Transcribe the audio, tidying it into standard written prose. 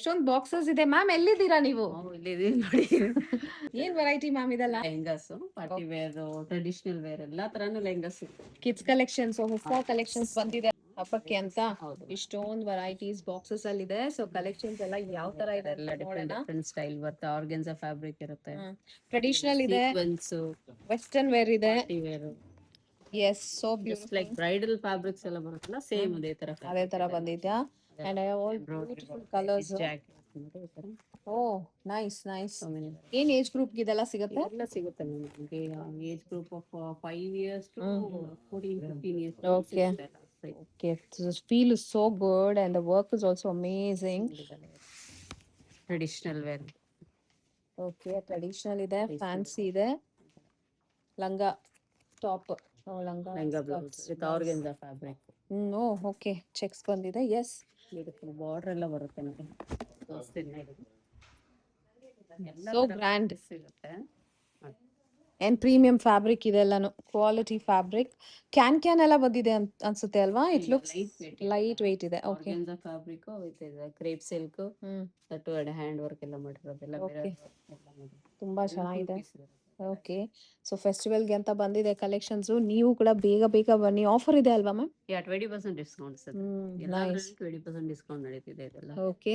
ಎಷ್ಟೊಂದು ಬಾಕ್ಸಸ್ ಇದೆ ಮ್ಯಾಮ್. ಎಲ್ಲಿದ್ದೀರಾ ನೀವು? ಇಲ್ಲಿದೀವಿ ನೋಡಿ. ಏನ್ ವೆರೈಟಿ ಮ್ಯಾಮ್ ಇದೆಲ್ಲ? Lehengas, party wear, traditional wear ಎಲ್ಲಾ ತರಾನು ಲೆಹಂಗಾಸ್. ಕಿಡ್ಸ್ ಕಲೆಕ್ಷನ್ಸ್, ಹೊಸ ಕಲೆಕ್ಷನ್ಸ್ ಬಂದಿದೆ ಹಬ್ಬಕ್ಕೆ ಅಂತ. ಹೌದು. ಇಷ್ಟೊಂದು ವೆರೈಟೀಸ್ ಬಾಕ್ಸಸ್ ಅಲ್ಲಿ ಇದೆ. ಸೊ ಕಲೆಕ್ಷನ್ಸ್ ಎಲ್ಲ ಯಾವ ತರ ಇದೆ ಎಲ್ಲ ಡಿಫ್ರೆಂಟ್ ಡಿಫ್ರೆಂಟ್ ಸ್ಟೈಲ್ ಬರುತ್ತೆ. ಆರ್ಗೆನ್ಸಾ ಫ್ಯಾಬ್ರಿಕ್ ಇರುತ್ತೆ, ಟ್ರೆಡಿಷನಲ್ ಇದೆ, ಸೀಕ್ವೆನ್ಸ್, ವೆಸ್ಟರ್ನ್ ವೇರ್ ಇದೆ. Party wear, yes, so just like beautiful. Bridal fabrics ಎಲ್ಲ ಬರುತ್ತಲ್ಲ, ಸೇಮ್ ಅದೇ ತರ ಅದೇ ತರ ಬಂದಿದ್ಯಾ? And I all beautiful colours. Oh nice nice. ಏನ್ ಏಜ್ ಗ್ರೂಪ್ ಇದೆಲ್ಲ ಸಿಗುತ್ತೆ? ಎಲ್ಲ ಸಿಗುತ್ತೆ ನಿಮಗೆ. Age group of 5 years to 14 15 years. Okay. Okay, so the feel is so good and the work is also amazing. Traditional wear. Okay, traditional ಇದೆ, fancy ಇದೆ, ಲಂಗ top, lehenga blouse with organza fabric. Oh okay, checks ಬಂದಿದೆ. Yes, beautiful border ಎಲ್ಲ ಬರುತ್ತೆ ನೋಡಿ. so grand. ಸಿಗುತ್ತೆ. And premium fabric ಇದೆಲ್ಲಾನು, quality fabric. ಕ್ಯಾನ್ ಎಲ್ಲ ಬಂದಿದೆ ಅನ್ಸುತ್ತೆ ಅಲ್ವಾ? ಇಟ್ ಲುಕ್ಸ್ ಲೈಟ್ ವೇಟ್ ಇದೆ. Okay, organza fabric with crepe silk, that hand work ಎಲ್ಲ ಮಾಡಿರೋದೆಲ್ಲ. Okay. ತುಂಬಾ ಚೆನ್ನಾಗಿದೆ. ಓಕೆ, ಸೊ ಫೆಸ್ಟಿವಲ್ಗೆ ಅಂತ ಬಂದಿದೆ ಕಲೆಕ್ಷನ್ಸ್. ನೀವು ಕೂಡ ಬೇಗ ಬೇಗ ಬನ್ನಿ. ಆಫರ್ ಇದೆ ಅಲ್ವಾ ma'am? 20% discount sir. Nice. 20% discount ನಡೀತಿದೆ ಇದೆಲ್ಲ. ಓಕೆ.